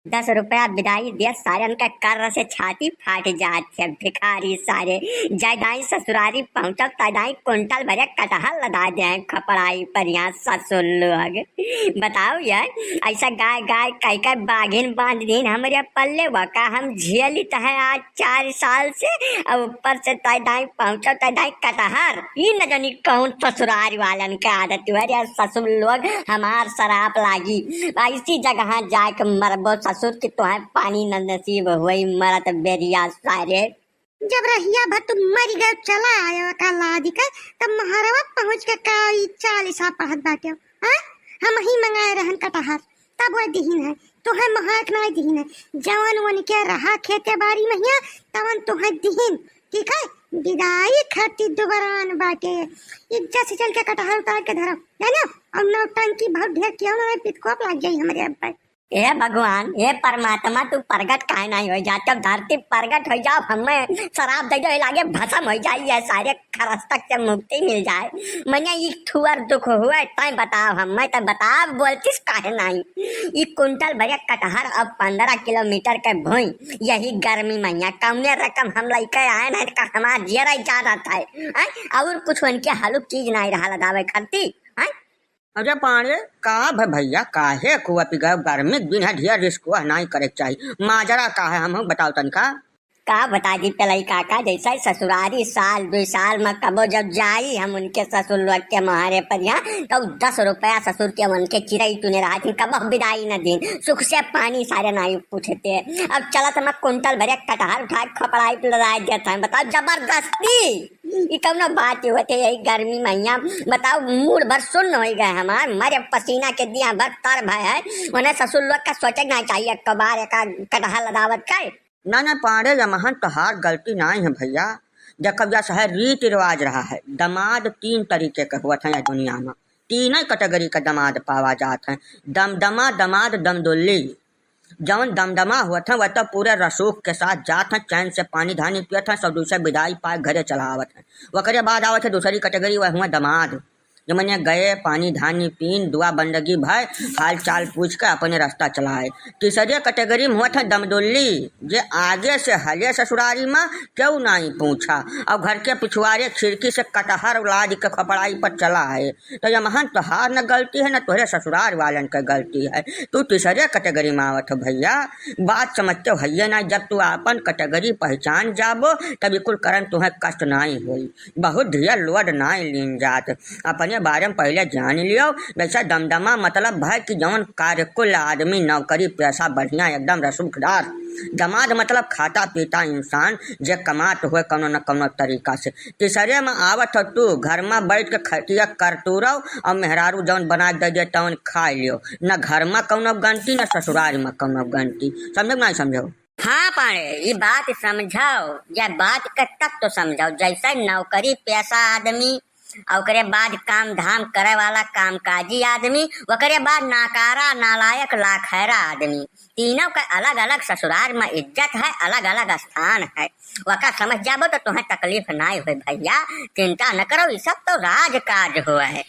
10 रुपया विदाई दिया सारे का कर से छाती फाट जात है भिखारी सारे जयदाई ससुरारी पहुंचल तदाई कुंटल भरे कटहल लदा दे खपड़ाई पर यहाँ ससुर लोग बताओ यार ऐसा गाय गाय कई कई बाघिन बांध दिन हमारे पल्ले वका हम झेली है आज 4 साल से और ऊपर से तदाई पहुंचल तदाई कटहर ये न जानी कौन ससुरारी वालन के आदत है ससुर लोग हमार शराब लागी ऐसी जगह जाके मरबो ससुर की तो है पानी न नसीब हुई मरत बेरिया सारे जब रहिया भर तुम मर गए चला आया का लादी का तब महारावा पहुंच के काई 40 पढ़त बाटे हां हम ही मंगाए रहन कटहर तब वो दिहिन है तो है महाक ना दिहिन है जवान वन के रहा खेते बाड़ी में हिया तवन तो है दिहिन ठीक है विदाई खाती दुबरान बाटे इज्जत से चल के कटहर उतार के धरो है ना और नौटंकी बहुत ढेर किया ना पितकोप लग गई हमारे अब हे भगवान हे परमात्मा तू प्रगट काहे नहीं हो जा जब धरती प्रगट हो जाओ हमें शराब दे दो लागे भस्म हो जाए सारे खरस्तक से मुक्ति मिल जाए मैंने ये ठुअर दुख हुआ तय बताओ हमें तो बताओ बोलतीस काहे नहीं ये कुंटल भरे कटहर अब 15 किलोमीटर के भूई यही गर्मी मैया कौने रकम हम लेके आए ना का हमार जेरा ज्यादा था और कुछ उनके हलुक चीज नहीं रहा लगावे करती अरे पाणे का भैया काहे कुआ पिगा गर्मी दिन है ढेर रिस्क नहीं करे चाहिए माजरा का है हम बताओ तनका का बता दी पलई काका जैसा ससुरारी साल 2 साल में कबो जब जाई हम उनके ससुर लोग के महारे पर यहाँ तो 10 रुपया ससुर के उनके चिरई तूने रहा थी कबो विदाई न दिन सुख से पानी सारे नहीं पूछते अब चला तो मैं कुंटल भरे कटहर उठा खपड़ाई लड़ा देता है बताओ जबरदस्ती ये कौन बात होते यही गर्मी मैया बताओ मूड भर सुन्न हो गए हमार मरे पसीना के दिया भर तर भय है उन्हें ससुर लोग का सोचे ना चाहिए कबार का कटहर लदावत का ना पाड़े जमहन तोहार गलती नहीं है भैया जब जैसा है रीति रिवाज रहा है दमाद 3 तरीके के हुआ था दुनिया में 3 कैटेगरी का दमाद पावा जाता है दमदमा दमाद दमदुल्ली जवन दमदमा हुआ था वह तो पूरे रसूख के साथ जात है चैन से पानी धानी पिया था सब दूसरे विदाई पाए घरे चलावत है वह बाद आवत है दूसरी कैटेगरी वह हुआ दमाद जो मैंने गए पानी धानी पीन दुआ बंदगी भाई हाल चाल पूछ कर अपने रास्ता चलाए। तीसरे कैटेगरी में हुआ था दमदुल्ली जे आगे से हले ससुरारी में क्यों नहीं पूछा और घर के पिछवाड़े खिड़की से कटहर लाद के खपड़ाई पर चला है तो ये महान तोहार न गलती है न तोहरे ससुरार वालन का गलती है तू तीसरे कैटेगरी में आवत भैया बात समझते भैया ना जब तू अपन कैटेगरी पहचान जाबो तब बिल्कुल करन तुम्हें कष्ट नहीं हुई बहुत ढेर लोड नहीं लीन जात अपने बारे में पहले जान लियो वैसा दमदमा मतलब भाई कि जौन कार्यकुल आदमी नौकरी पैसा बढ़िया एकदम रसूखदार दमाद मतलब खाता पीता इंसान जे कमात हुए कौनो न कौनो तरीका से तीसरे में आवत हो तू घर में बैठ के खटिया करतू रहो और मेहरारू जौन बना दे तौन खा लियो न घर में कौनो गंती न ससुराल में कौनो गंती समझो नहीं समझो हाँ पाड़े ये बात समझाओ या बात का तक तो समझाओ जैसा नौकरी पैसा आदमी और बाद काम धाम करे वाला कामकाजी आदमी वकरे बाद नाकारा नालायक लाखैरा आदमी तीनों का अलग अलग ससुराल में इज्जत है अलग अलग स्थान है वका समझ जाबो तो तुम्हें तकलीफ नहीं हुई भैया चिंता न करो ये सब तो राज काज हुआ है।